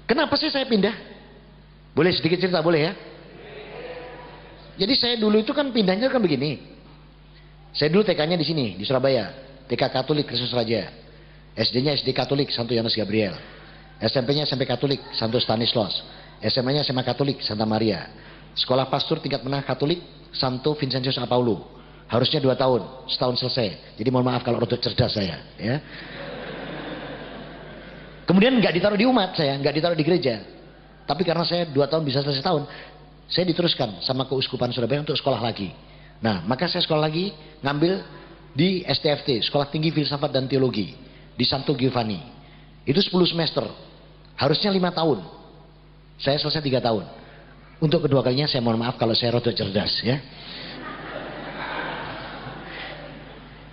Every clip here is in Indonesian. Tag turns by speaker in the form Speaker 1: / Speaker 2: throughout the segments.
Speaker 1: Kenapa sih saya pindah? Boleh sedikit cerita, boleh ya? Jadi saya dulu itu kan pindahnya kan begini. Saya dulu TK-nya di sini, di Surabaya. TK Katolik Kristus Raja. SD-nya SD Katolik Santo Yohanes Gabriel. SMP-nya SMP Katolik Santo Stanislaus. SMA-nya SMA Katolik Santa Maria. Sekolah pastor tingkat menengah Katolik Santo Vincentius Apaulo. Harusnya 2 tahun, setahun selesai. Jadi mohon maaf kalau rodok cerdas saya, ya. Kemudian nggak ditaruh di umat saya, nggak ditaruh di gereja. Tapi karena saya 2 tahun bisa selesai setahun, saya diteruskan sama Keuskupan Surabaya untuk sekolah lagi. Nah, maka saya sekolah lagi, ngambil di STFT, Sekolah Tinggi Filsafat dan Teologi, di Santo Giovanni. Itu 10 semester, harusnya 5 tahun. Saya selesai 3 tahun. Untuk kedua kalinya saya mohon maaf kalau saya rodok cerdas, ya.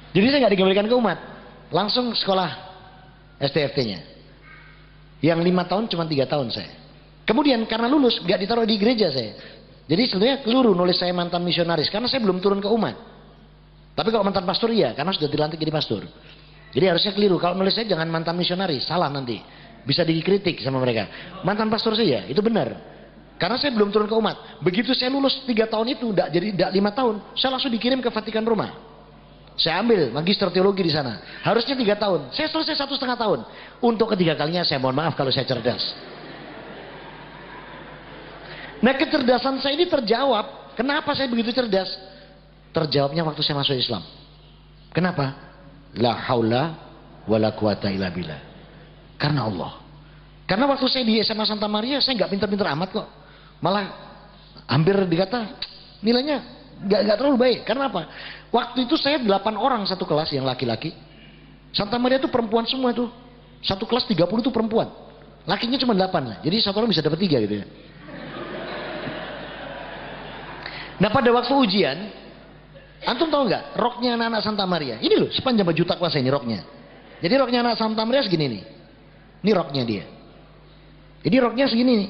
Speaker 1: Jadi saya nggak dikembalikan ke umat, langsung sekolah STFT-nya. Yang 5 tahun cuma 3 tahun saya. Kemudian karena lulus nggak ditaruh di gereja saya. Jadi sebenarnya keliru nulis saya mantan misionaris karena saya belum turun ke umat. Tapi kalau mantan pastor iya, karena sudah dilantik jadi pastor. Jadi harusnya keliru. Kalau nulis saya jangan mantan misionaris, salah nanti. Bisa dikritik sama mereka. Mantan pastor saya, itu benar. Karena saya belum turun ke umat. Begitu saya lulus 3 tahun itu, tidak 5 tahun, saya langsung dikirim ke Vatikan Roma. Saya ambil magister teologi di sana. Harusnya 3 tahun. Saya selesai 1,5 tahun. Untuk ketiga kalinya saya mohon maaf kalau saya cerdas. Nah, kecerdasan saya ini terjawab. Kenapa saya begitu cerdas? Terjawabnya waktu saya masuk Islam. Kenapa? La haula wala quwata illa billah. Karena Allah. Karena waktu saya di SMA Santa Maria, saya nggak pintar-pintar amat kok. Malah hampir dikata nilainya nggak terlalu baik. Karena apa? Waktu itu saya 8 orang satu kelas yang laki-laki. Santa Maria itu perempuan semua itu. Satu kelas 30 itu perempuan. Lakinya cuma 8 lah. Jadi satu orang bisa dapat 3 gitu ya. Nah, pada waktu ujian, antum tahu nggak roknya anak-anak Santa Maria? Ini loh, sepanjang baju takwa saya ini roknya. Jadi roknya anak Santa Maria segini nih. Ini roknya dia. Jadi roknya segini nih.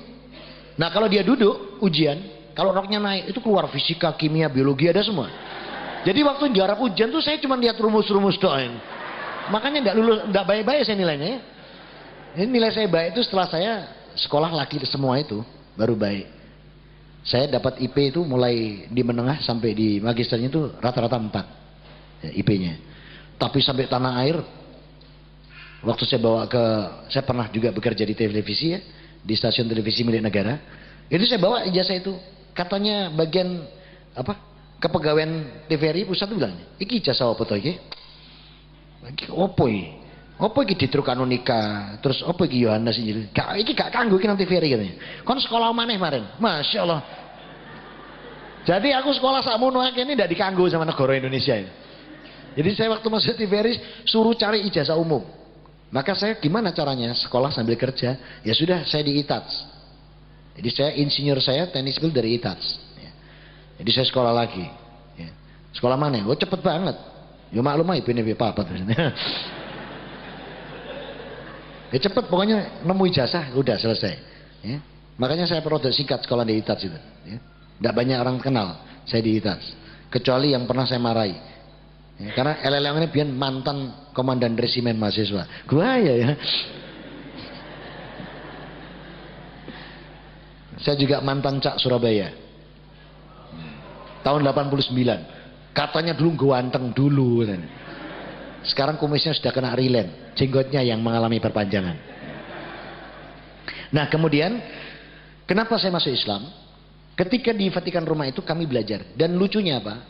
Speaker 1: Nah, kalau dia duduk ujian, kalau roknya naik itu keluar fisika, kimia, biologi ada semua. Jadi waktu jarak ujian tuh saya cuma lihat rumus-rumus doang. Makanya nggak lulus, nggak baik-baik saya nilainya. Ya. Ini nilai saya baik itu setelah saya sekolah laki semua itu baru baik. Saya dapat IP itu mulai di menengah sampai di magisternya itu rata-rata 4 ya, IP-nya. Tapi sampai tanah air, waktu saya bawa ke, saya pernah juga bekerja di televisi ya, di stasiun televisi milik negara. Itu saya bawa ijazah itu, katanya bagian apa? Kepegawaian TVRI pusat itu bilang, iki ijazah apa toh iki? Opo iki? Opo iki Ditruk Kanonika, terus opo iki Yohanes Injil? Iki gak kanggo iki nang TVRI katanya. Kon sekolah maneh kemarin. Masya Allah. Jadi aku sekolah sakmono akeh ini ndak dikanggo sama negara Indonesia ini. Jadi saya waktu masuk TVRI suruh cari ijazah umum. Maka saya gimana caranya sekolah sambil kerja? Ya sudah, saya di ITATS. Jadi saya insinyur saya teknik sipil dari ITATS. Jadi saya sekolah lagi. Ya. Sekolah mana? Oh cepet banget. Ya maklum aja ini apa terus. Ya cepet pokoknya nemu ijazah udah selesai. Ya. Makanya saya produk singkat sekolah di ITATS itu. Ya. Tidak banyak orang kenal saya di ITATS. Kecuali yang pernah saya marahi. Ya, karena LLM ini biar mantan komandan resimen mahasiswa. Gua ya. Saya juga mantan Cak Surabaya. Tahun 89. Katanya dulu ganteng dulu. Sekarang kumisnya sudah kena rilen. Jenggotnya yang mengalami perpanjangan. Nah kemudian, kenapa saya masuk Islam? Ketika di Vatikan Roma itu kami belajar. Dan lucunya apa?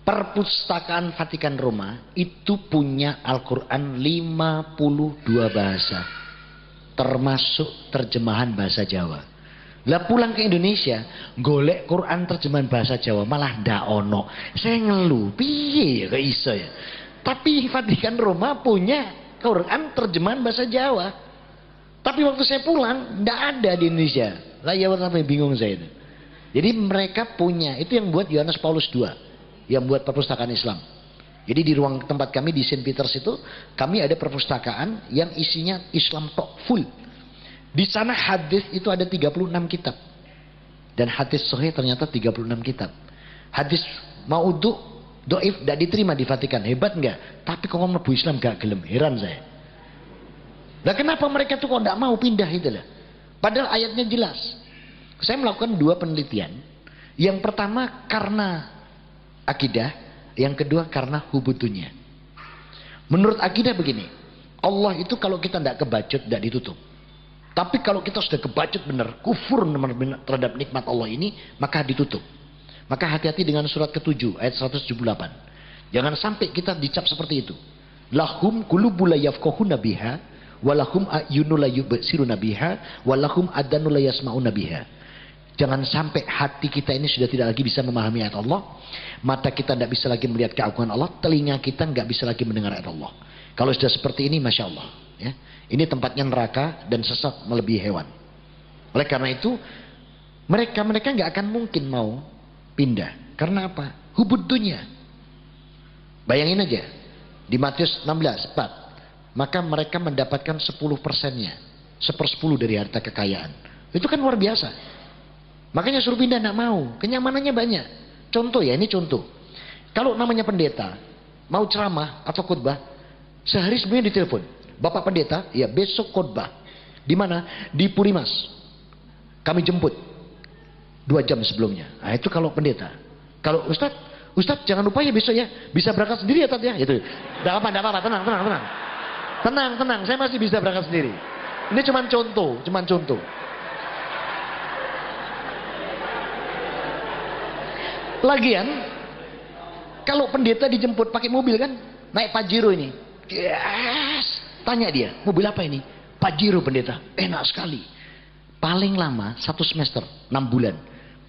Speaker 1: Perpustakaan Vatikan Roma itu punya Al-Quran 52 bahasa. Termasuk terjemahan bahasa Jawa. Lah pulang ke Indonesia, golek Quran terjemahan bahasa Jawa malah ndak ono. Saya ngeluh, piye ya kok iso ya. Tapi Vatikan Roma punya Quran terjemahan bahasa Jawa. Tapi waktu saya pulang ndak ada di Indonesia. Lah ya sampai bingung saya itu. Jadi mereka punya, itu yang buat Yohanes Paulus II, yang buat perpustakaan Islam. Jadi di ruang tempat kami di Saint Peters itu, kami ada perpustakaan yang isinya Islam tok full. Di sana hadis itu ada 36 kitab. Dan hadis sahih ternyata 36 kitab. Hadis maudhu, doif, tidak diterima di Vatikan. Hebat enggak? Tapi kok ngomong Islam gak gelem. Heran saya. Nah kenapa mereka tuh kok tidak mau pindah itu lah? Padahal ayatnya jelas. Saya melakukan 2 penelitian. Yang pertama karena akidah, yang kedua karena hubutunya. Menurut akidah begini, Allah itu kalau kita tidak kebacut, tidak ditutup. Tapi kalau kita sudah kebacut benar, kufur terhadap nikmat Allah ini, maka ditutup. Maka hati-hati dengan surat ke-7 ayat 178. Jangan sampai kita dicap seperti itu. Lahum qulubun la yafqahuna biha, walahum ayunun la yubsiruna biha, walahum adhanun la yasma'una biha. Jangan sampai hati kita ini sudah tidak lagi bisa memahami ayat Allah, mata kita tidak bisa lagi melihat keagungan Allah, telinga kita nggak bisa lagi mendengar ayat Allah. Kalau sudah seperti ini, masya Allah, ya, ini tempatnya neraka dan sesat melebihi hewan. Oleh karena itu, mereka nggak akan mungkin mau pindah. Karena apa? Hubud dunia. Bayangin aja, di Matius 16:4, maka mereka mendapatkan 10%-nya, 1/10 dari harta kekayaan. Itu kan luar biasa. Makanya suruh pindah tidak mau, kenyamanannya banyak. Contoh ya, ini contoh. Kalau namanya pendeta mau ceramah atau khutbah, sehari sebelumnya ditelepon, Bapak Pendeta, ya besok khutbah. Di mana? Di Purimas. Kami jemput 2 jam sebelumnya. Nah, itu kalau pendeta. Kalau Ustadz jangan lupa ya besok ya, bisa berangkat sendiri ya Tat ya. Gitu. Tidak apa-apa, tenang. Saya masih bisa berangkat sendiri. Ini cuman contoh. Lagian kalau pendeta dijemput pakai mobil kan, naik Pajero ini, yes. Tanya dia, mobil apa ini? Pajero pendeta, enak sekali. Paling lama 1 semester, 6 bulan.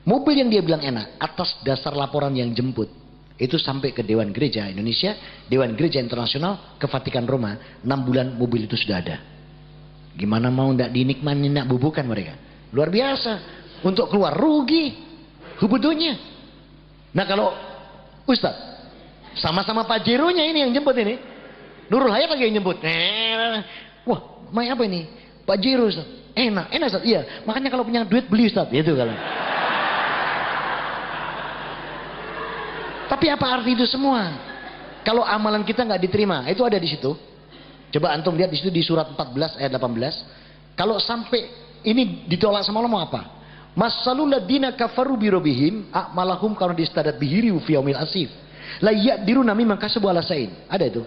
Speaker 1: Mobil yang dia bilang enak, atas dasar laporan yang jemput, itu sampai ke Dewan Gereja Indonesia, Dewan Gereja Internasional, ke Vatikan Roma, 6 bulan mobil itu sudah ada. Gimana mau ndak dinikmati, ndak bubukan mereka? Luar biasa. Untuk keluar rugi, hubudunya. Nah kalau Ustadz sama-sama Pajeronya ini yang jemput ini, Nurul Hayat lagi yang jemput. Wah, main apa ini? Pajero Ustadz. Enak Ustadz. Iya, makanya kalau punya duit beli Ustadz, gitu kalau. Tapi apa arti itu semua? Kalau amalan kita nggak diterima, itu ada di situ. Coba antum lihat di situ di surat 14 ayat 18. Kalau sampai ini ditolak sama Allah mau apa? Masalul ladina kafaru birobihim a'malahum karena distadat bihiri fi yaumil asif. La ya'diruna mimma kasabu ala sain. Ada itu.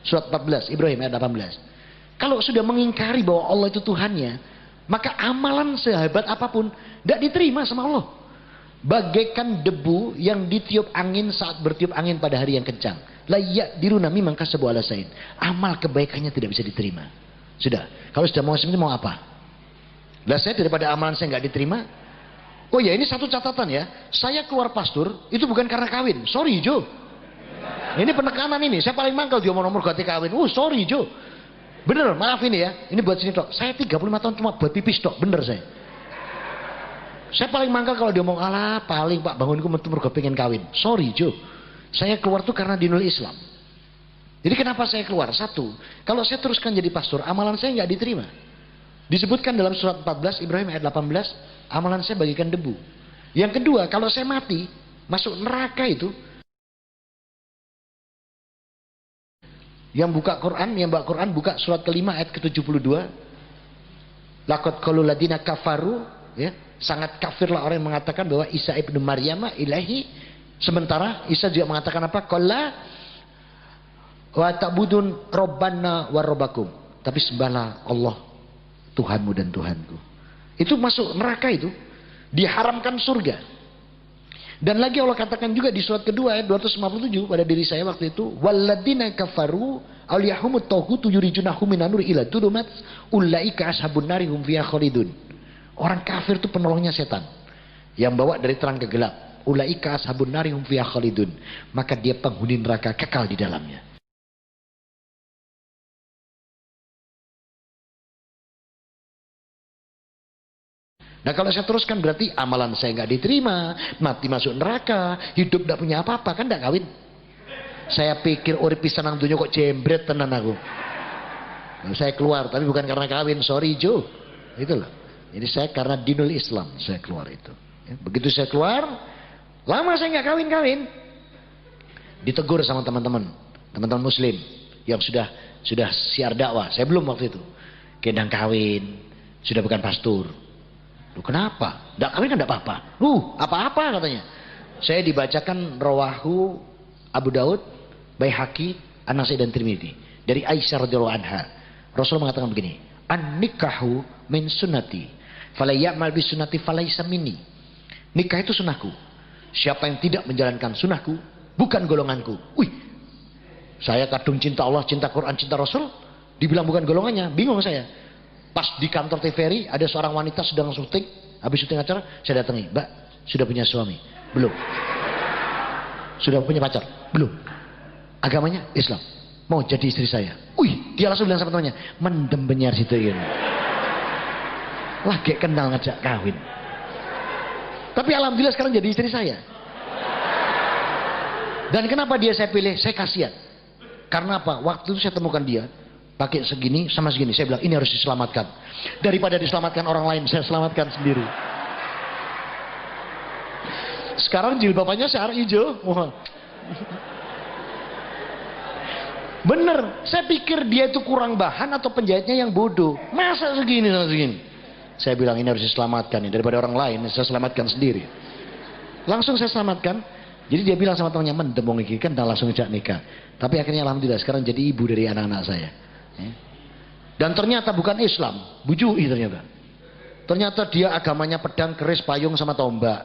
Speaker 1: Surat 14 Ibrahim ayat 18. Kalau sudah mengingkari bahwa Allah itu Tuhannya, maka amalan sehebat apapun tidak diterima sama Allah. Bagaikan debu yang ditiup angin saat bertiup angin pada hari yang kencang. La ya'diruna mimma kasabu ala sain. Amal kebaikannya tidak bisa diterima. Sudah. Kalau sudah mau seperti mau apa? Lah saya daripada amalan saya nggak diterima. Oh ya, ini satu catatan ya. Saya keluar pastor itu bukan karena kawin. Sorry Jo. Ini penekanan ini. Saya paling mangkal dia mau nomor ganti kawin. Sorry Jo. Bener, maaf ini ya. Ini buat sini dok. Saya 35 tahun cuma buat pipis dok. Bener saya. Saya paling mangkal kalau dia ngomong alah paling Pak bangunku mergo pengen kawin. Sorry Jo. Saya keluar tuh karena dinul Islam. Jadi kenapa saya keluar? Satu, kalau saya teruskan jadi pastor, amalan saya nggak diterima. Disebutkan dalam surat 14 Ibrahim ayat 18, amalan saya bagikan debu. Yang kedua, kalau saya mati masuk neraka itu, yang buka Quran buka surat kelima ayat ke-72. Laqad qalul ladina kafaru, ya, sangat kafirlah orang yang mengatakan bahwa Isa ibnu Maryam ilahi. Sementara Isa juga mengatakan apa? Qala wa ta'budun rabbana wa rabbakum. Tapi sembahlah Allah Tuhanmu dan Tuhanku. Itu masuk neraka itu. Diharamkan surga. Dan lagi Allah katakan juga di surat kedua ayat 257 pada diri saya waktu itu. Walladzina kafaru awliyahumut taghutu yurijunahum minan nur ila tulumat ulaika ashabun nari hum fiha khalidun. Orang kafir itu penolongnya setan. Yang bawa dari terang ke gelap. Ulaika ashabun nari hum fiha khalidun. Maka dia penghuni neraka kekal di dalamnya. Nah kalau saya teruskan berarti amalan saya nggak diterima, mati masuk neraka, hidup tidak punya apa-apa, kan tidak kawin. Saya pikir urip pisan nang donya kok jembret tenan aku. Nah, saya keluar, tapi bukan karena kawin, sorry Jo. Itu loh. Jadi saya karena dinul Islam saya keluar itu. Ya, begitu saya keluar, lama saya nggak kawin-kawin. Ditegur sama teman-teman Muslim yang sudah siar dakwah. Saya belum waktu itu. Kendang kawin, sudah bukan pastor. Loh, kenapa? Nggak kawin kan nggak apa-apa. Apa-apa katanya. Saya dibacakan rawahu Abu Daud, Baihaqi, An-Nasai dan Tirmidzi dari Aisyah radhiyallahu anha. Rasulullah mengatakan begini, "An-nikahu min sunnati, fala ya'mal bi sunnati falaysa minni." Nikah itu sunnahku. Siapa yang tidak menjalankan sunnahku, bukan golonganku. Wih, saya kadung cinta Allah, cinta Quran, cinta Rasul, dibilang bukan golongannya, bingung saya. Pas di kantor TVRI ada seorang wanita sedang syuting, habis syuting acara, saya datangi, "Mbak, sudah punya suami?" "Belum." "Sudah punya pacar?" "Belum." "Agamanya Islam?" "Mau jadi istri saya." Wih, dia langsung bilang sama temannya, "Mendem benyar situ ini." Lagi kenal ngajak kawin. Tapi alhamdulillah sekarang jadi istri saya. Dan kenapa dia saya pilih? Saya kasihan. Karena apa? Waktu itu saya temukan dia pakai segini sama segini. Saya bilang ini harus diselamatkan. Daripada diselamatkan orang lain, saya selamatkan sendiri. Sekarang jilbabannya searah hijau. Wah. Bener, saya pikir dia itu kurang bahan atau penjahitnya yang bodoh. Masa segini sama segini? Saya bilang ini harus diselamatkan nih. Daripada orang lain, saya selamatkan sendiri. Langsung saya selamatkan. Jadi dia bilang sama temannya, "Mendemong iki kan langsung ajak nikah." Tapi akhirnya alhamdulillah sekarang jadi ibu dari anak-anak saya. Dan ternyata bukan Islam, bujui ternyata. Ternyata dia agamanya pedang, keris, payung sama tombak.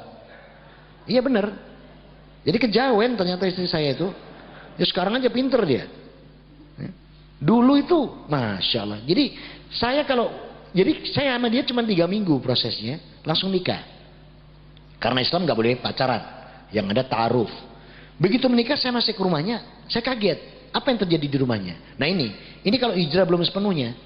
Speaker 1: Iya bener. Jadi kejawen ternyata istri saya itu. Ya sekarang aja pinter dia. Dulu itu, masya Allah. Jadi saya sama dia cuma 3 minggu prosesnya, langsung nikah. Karena Islam nggak boleh pacaran, yang ada ta'aruf. Begitu menikah saya masih ke rumahnya, saya kaget. Apa yang terjadi di rumahnya? Nah ini kalau hijrah belum sepenuhnya.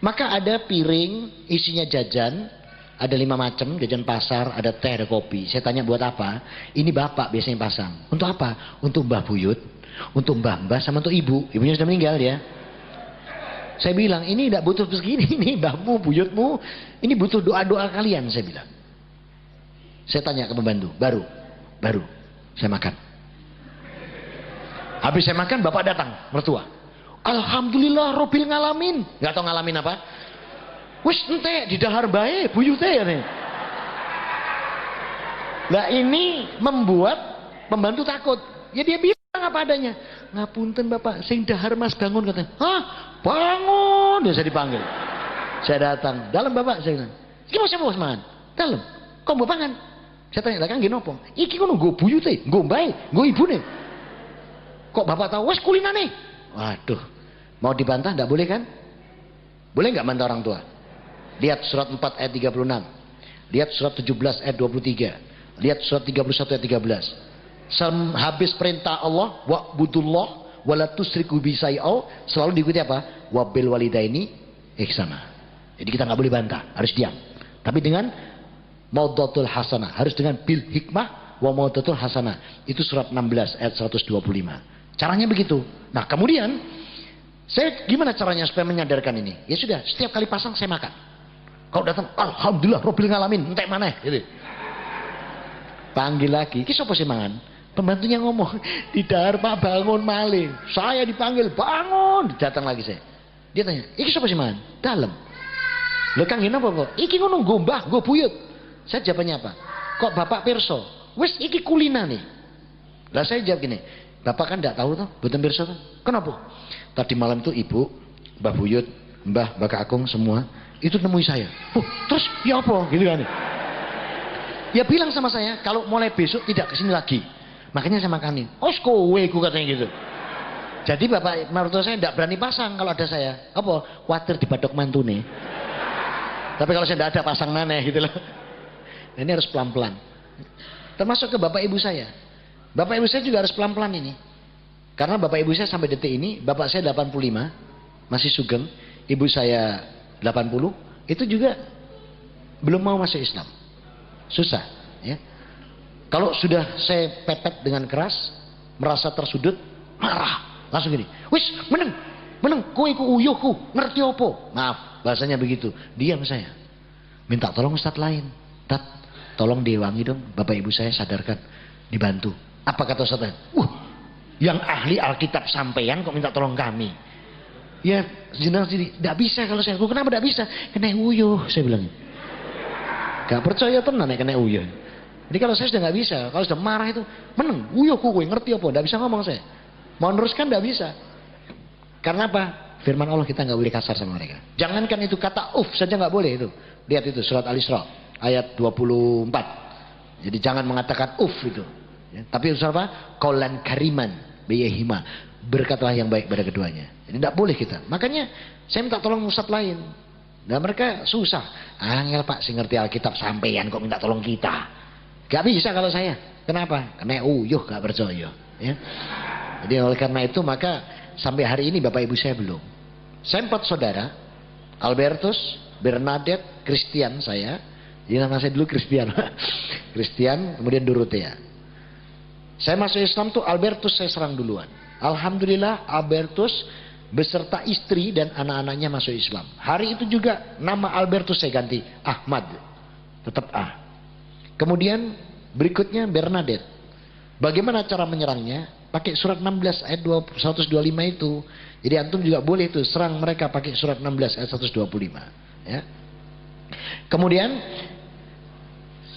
Speaker 1: Maka ada piring isinya jajan, ada 5 macam, jajan pasar, ada teh, ada kopi. Saya tanya buat apa? Ini bapak biasanya pasang. Untuk apa? Untuk Mbah Buyut, untuk Mbah, sama untuk ibu. Ibunya sudah meninggal ya. Saya bilang, ini tidak butuh begini, ini mbahmu, buyutmu, ini butuh doa-doa kalian, saya bilang. Saya tanya ke pembantu, baru, saya makan. Habis saya makan, bapak datang, mertua. "Alhamdulillah, Robil ngalamin." Gak tau ngalamin apa? "Wis ente, di dahar bae, buyute ya nih." Nah ini membuat pembantu takut. Ya dia bilang apa adanya. "Ngapunten bapak, sing dahar mas bangun," katanya. "Hah? Bangun!" Ya saya dipanggil. Saya datang. "Dalam bapak," saya bilang. "Iki mau siapa mangan?" "Dalam." "Kok mbok pangan?" Saya tanya, "Lah kan nggih napa?" "Iki ngono nggo buyute, nggo mbae, nggo ibune." "Kok bapak tahu?" "Wes kulinane." Waduh. Mau dibantah enggak boleh kan? Boleh enggak bantah orang tua? Lihat surat 4 ayat 36. Lihat surat 17 ayat 23. Lihat surat 31 ayat 13. Habis perintah Allah, wa'budullah wala tusyriku bi syai'a, selalu diikuti apa? Wabil walidaini ihsana. Jadi kita nggak boleh bantah, harus diam. Tapi dengan maudatul hasanah, harus dengan bil hikmah wa maudatul hasanah. Itu surat 16 ayat 125. Caranya begitu. Nah, kemudian saya gimana caranya supaya menyadarkan ini? Ya sudah, setiap kali pasang saya makan. Kalau datang, "Alhamdulillah Rabbil ngalamin," entek mana gitu. Panggil lagi, "Ki sapa sih mangan?" Pembantunya ngomong, "Di dahar Pak bangun malih." Saya dipanggil, "Bangun." Datang lagi saya. Dia tanya, "Iki sapa sih man?" "Dalam." "Lho Kang ngene apa kok?" "Iki ngono nggo mbah, nggo buyut." Saya jawabannya apa? "Kok bapak pirsa?" "Wis iki kulinane." Lah saya jawab gini, "Bapak kan enggak tahu toh, mboten pirsa toh." "Kenapa?" "Tadi malam tuh ibu, Mbah Buyut, Mbah Kakung semua itu nemui saya." "Oh, terus ya apa?" Gitu kan. Ya bilang sama saya, "Kalau mulai besok tidak kesini lagi." Makanya saya makanin. "Oh, kowe ku," katanya gitu. Jadi bapak mertua saya tidak berani pasang kalau ada saya. Apa? Khawatir dibadok mantune. Tapi kalau saya tidak ada pasang maneh gitu loh. Nah, ini harus pelan-pelan. Termasuk ke bapak ibu saya. Bapak ibu saya juga harus pelan-pelan ini. Karena bapak ibu saya sampai detik ini, bapak saya 85, masih sugeng. Ibu saya 80, itu juga belum mau masuk Islam. Susah, ya. Kalau sudah saya pepet dengan keras, merasa tersudut, marah, langsung gini, "Wis, meneng, kowe iku uyuhku, ngerti apa?" Maaf, bahasanya begitu. Diam saya. Minta tolong ustadz lain. "Tat, tolong diwangi dong, bapak ibu saya sadarkan, dibantu." Apa kata ustadz lain? Yang ahli Alkitab sampeyan kok minta tolong kami?" "Ya, jenengan sendiri, tidak bisa kalau saya." "Kenapa tidak bisa?" "Kena uyuh," saya bilang. Gak percaya tenan nek kena uyuh. Jadi kalau saya sudah nggak bisa, kalau sudah marah itu meneng, uyuh kowe ngerti apa? Nggak bisa ngomong saya. Mau neruskan nggak bisa. Karena apa? Firman Allah kita nggak boleh kasar sama mereka. Jangankan itu kata saja nggak boleh itu. Lihat itu surat Al-Isra ayat 24. Jadi jangan mengatakan itu. Ya, tapi usaha apa? Qaulan kariman biyahima. Berkatalah yang baik pada keduanya. Jadi tidak boleh kita. Makanya saya minta tolong ustaz lain. Nah mereka susah. Angel pak sih ngerti Alkitab sampeyan kok minta tolong kita. Gak bisa kalau saya. Kenapa? Karena uyuh gak percaya. Ya. Jadi oleh karena itu maka sampai hari ini bapak ibu saya belum. Saya 4 saudara. Albertus, Bernadette, Christian saya. Jadi nama saya dulu Christian. Christian, kemudian Dorothea. Saya masuk Islam tuh Albertus saya serang duluan. Alhamdulillah Albertus beserta istri dan anak-anaknya masuk Islam. Hari itu juga nama Albertus saya ganti Ahmad. Tetap A. Kemudian berikutnya Bernadette. Bagaimana cara menyerangnya? Pakai surat 16 ayat 125 itu. Jadi antum juga boleh tuh serang mereka pakai surat 16 ayat 125. Ya. Kemudian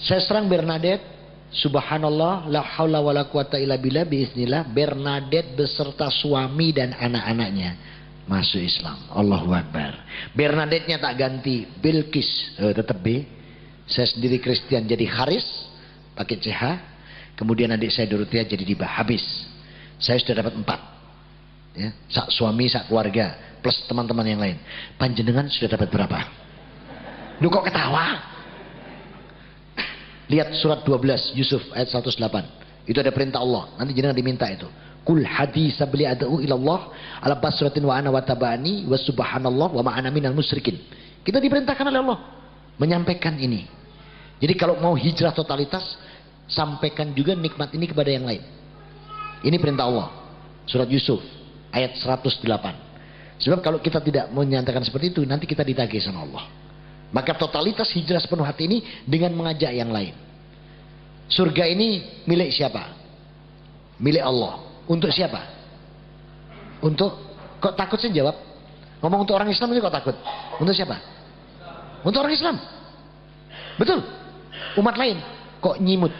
Speaker 1: saya serang Bernadette. Subhanallah, la haula wala quwata illa billah, biiznillah. Bernadette beserta suami dan anak-anaknya masuk Islam. Allahu Akbar. Bernadette-nya tak ganti Bilqis, tetap B. Saya sendiri Kristen jadi Haris, pakai CH. Kemudian adik saya Dorothea jadi Dibah, habis. Saya sudah dapat 4. Ya, sak suami, sak keluarga, plus teman-teman yang lain. Panjenengan sudah dapat berapa? Lu kok ketawa? Lihat surat 12 Yusuf ayat 108. Itu ada perintah Allah. Nanti jenengan diminta itu. Kul hadisa beli ad'u ilallah ala basratin wa ana wa tabani wa subhanallah wa ma'ana minal musyrikin. Kita diperintahkan oleh Allah menyampaikan ini. Jadi kalau mau hijrah totalitas, sampaikan juga nikmat ini kepada yang lain. Ini perintah Allah. Surat Yusuf ayat 108. Sebab kalau kita tidak menyatakan seperti itu, nanti kita ditagih sama Allah. Maka totalitas hijrah sepenuh hati ini dengan mengajak yang lain. Surga ini milik siapa? Milik Allah. Untuk siapa? Untuk, kok takut sih jawab? Ngomong untuk orang Islam itu kok takut? Untuk siapa? Untuk orang Islam. Betul. Umat lain kok nyimut?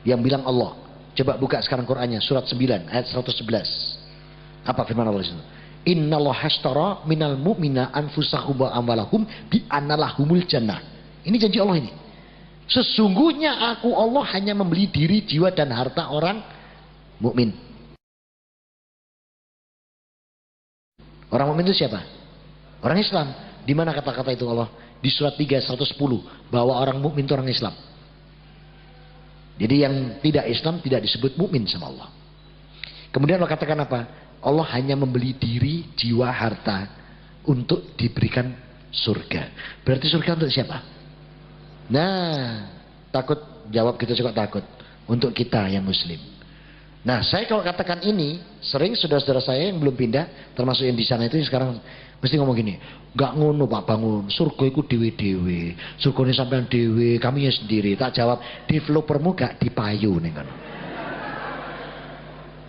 Speaker 1: Yang bilang Allah. Coba buka sekarang Qur'annya surat 9 ayat 111. Apa firman Allah di situ? Innallaha hashtara minal mu'mina anfusahum wa amwalahum bi annalahumul jannah. Ini janji Allah ini. Sesungguhnya aku Allah hanya membeli diri, jiwa dan harta orang mukmin. Orang mukmin itu siapa? Orang Islam. Di mana kata-kata itu Allah? Di surat 3 110 bahwa orang mukmin itu orang Islam. Jadi yang tidak Islam tidak disebut mukmin sama Allah. Kemudian Allah katakan apa? Allah hanya membeli diri, jiwa, harta untuk diberikan surga. Berarti surga untuk siapa? Nah, takut jawab kita juga takut. Untuk kita yang muslim. Nah, saya kalau katakan ini, sering saudara-saudara saya yang belum pindah, termasuk yang di sana itu sekarang mesti ngomong gini, gak ngono Pak Bangun, surga itu dewe-dewe, surga ini sampean dewe, kami ya sendiri. Tak jawab, developermu gak dipayu nih kan.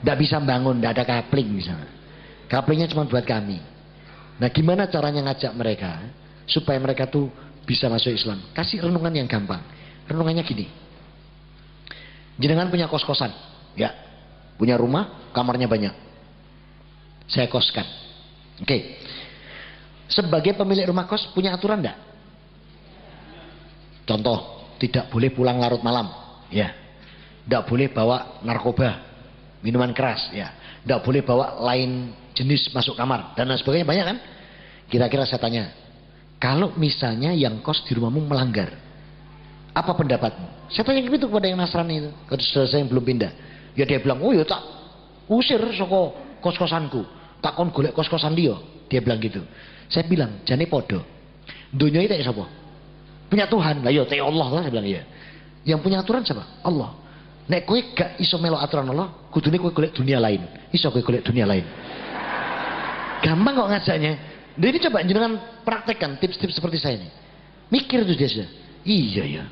Speaker 1: Tidak bisa bangun, tidak ada kapling misalnya. Kaplingnya cuma buat kami. Nah gimana caranya ngajak mereka supaya mereka tuh bisa masuk Islam? Kasih renungan yang gampang. Renungannya gini. Jenengan punya kos-kosan, ya, punya rumah, kamarnya banyak. Saya koskan. Oke. Sebagai pemilik rumah kos punya aturan enggak? Contoh, tidak boleh pulang larut malam, ya. Tidak boleh bawa narkoba. Minuman keras, ya. Tidak boleh bawa lain jenis masuk kamar dan lain sebagainya, banyak kan? Kira-kira saya tanya, kalau misalnya yang kos di rumahmu melanggar, apa pendapatmu? Saya tanya gitu kepada yang Nasrani itu, ke saudara saya yang belum pindah. Ya dia bilang, oh ya tak usir soko kos-kosanku, tak kon golek kos-kosan dia. Dia bilang gitu. Saya bilang, jane podo. Dunia itu siapa? Punya Tuhan. Lah ya, Allah lah, saya bilang iya. Yang punya aturan siapa? Allah. Nek kowe gak iso melo aturan Allah, kudune kowe golek dunia lain. Iso kowe golek dunia lain. Gampang kok ngajaknya. Nah ini coba jenengan praktekkan tips-tips seperti saya ini. Mikir tuh dia sudah. Iya ya.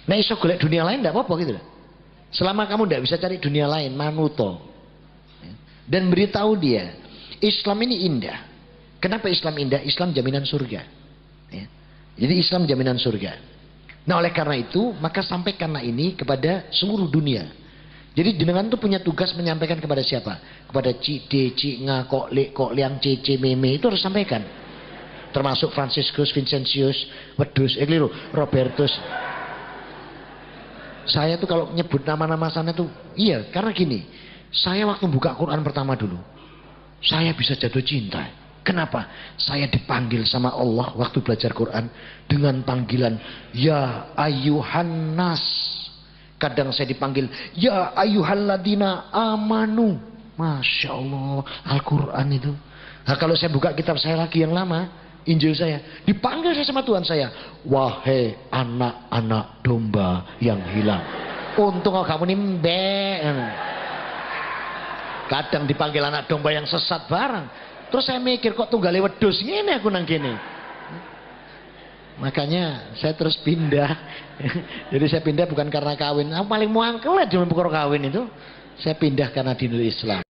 Speaker 1: Nek iso golek dunia lain enggak apa-apa gitu loh. Selama kamu enggak bisa cari dunia lain, manuto. Dan beritahu dia, Islam ini indah. Kenapa Islam indah? Islam jaminan surga. Ya. Jadi Islam jaminan surga. Nah oleh karena itu, maka sampaikanlah ini kepada seluruh dunia. Jadi jenengan tuh punya tugas menyampaikan kepada siapa? Kepada Cik D, Cik Nga, Kok Lek, Kok Liang, Cece, Meme, itu harus sampaikan. Termasuk Franciscus, Vincentius, Wedus, keliru, Robertus. Saya tuh kalau nyebut nama-nama sana tuh, iya, karena gini, saya waktu buka Quran pertama dulu, saya bisa jatuh cinta. Kenapa? Saya dipanggil sama Allah waktu belajar Quran dengan panggilan Ya Ayyuhan Nas. Kadang saya dipanggil Ya Ayyuhalladina Amanu. Masya Allah, Al-Quran itu. Nah, kalau saya buka kitab saya lagi yang lama, Injil saya, dipanggil saya sama Tuhan saya, wahai anak-anak domba yang hilang. Untung kamu nimbe. Kadang dipanggil anak domba yang sesat barang. Terus saya mikir kok tunggale wedhus ngene aku nang kene. Makanya saya terus pindah. Jadi saya pindah bukan karena kawin. Aku paling muangkel di perkara kawin itu. Saya pindah karena dinul Islam.